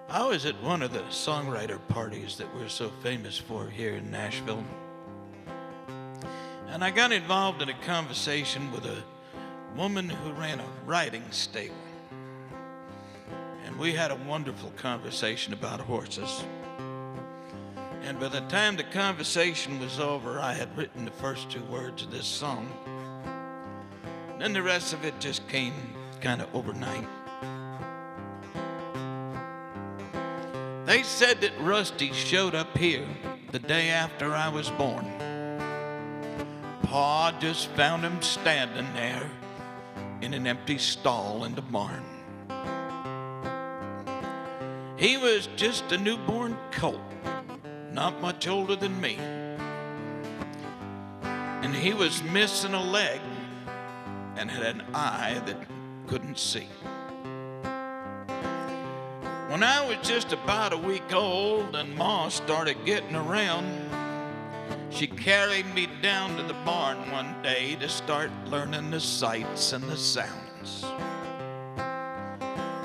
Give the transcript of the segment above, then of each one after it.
I was at one of the songwriter parties that we're so famous for here in Nashville. And I got involved in a conversation with a woman who ran a riding stable. And we had a wonderful conversation about horses. And by the time the conversation was over, I had written the first two words of this song. Then the rest of it just came kind of overnight. They said that Rusty showed up here the day after I was born. Pa just found him standing there in an empty stall in the barn. He was just a newborn colt, not much older than me. And he was missing a leg and had an eye that couldn't see. When I was just about a week old and Ma started getting around, she carried me down to the barn one day to start learning the sights and the sounds.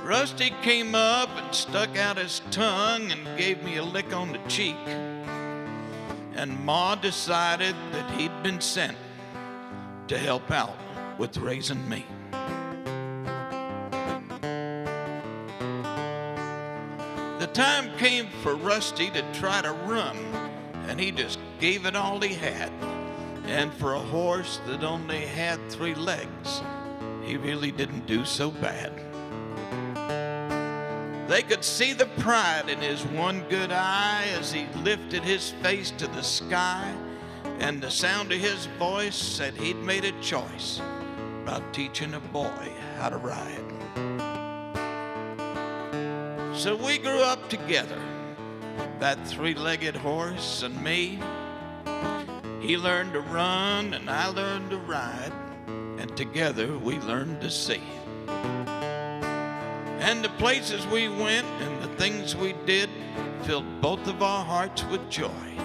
Rusty came up and stuck out his tongue and gave me a lick on the cheek. And Ma decided that he'd been sent to help out with raising me. The time came for Rusty to try to run, and he just gave it all he had. And for a horse that only had 3 legs, he really didn't do so bad. They could see the pride in his one good eye as he lifted his face to the sky, and the sound of his voice said he'd made a choice about teaching a boy how to ride. So we grew up together, that 3-legged horse and me. He learned to run and I learned to ride, and together we learned to see. And the places we went and the things we did filled both of our hearts with joy.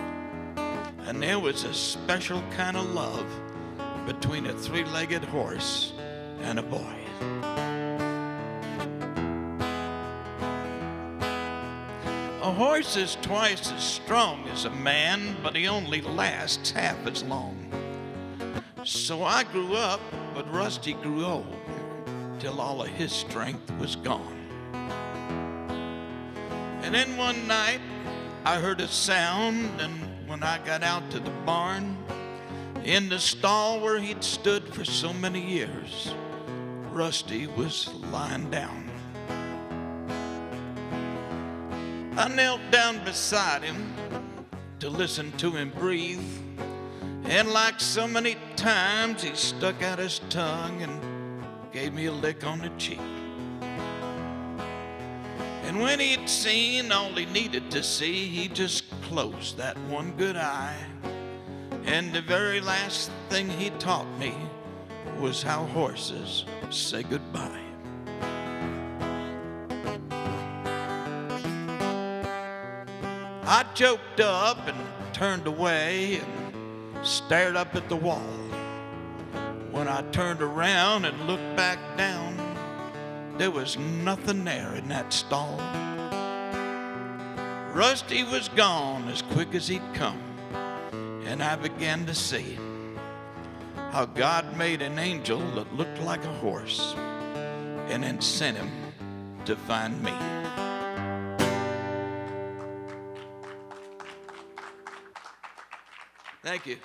And there was a special kind of love between a 3-legged horse and a boy. A horse is twice as strong as a man, but he only lasts half as long. So I grew up, but Rusty grew old, till all of his strength was gone. And then one night, I heard a sound, and when I got out to the barn, in the stall where he'd stood for so many years, Rusty was lying down. I knelt down beside him to listen to him breathe, and like so many times, he stuck out his tongue and gave me a lick on the cheek. And when he'd seen all he needed to see, he just closed that one good eye. And the very last thing he taught me was how horses say goodbye. I choked up and turned away and stared up at the wall. When I turned around and looked back down, there was nothing there in that stall. Rusty was gone as quick as he'd come, and I began to see how God made an angel that looked like a horse and then sent him to find me. Thank you.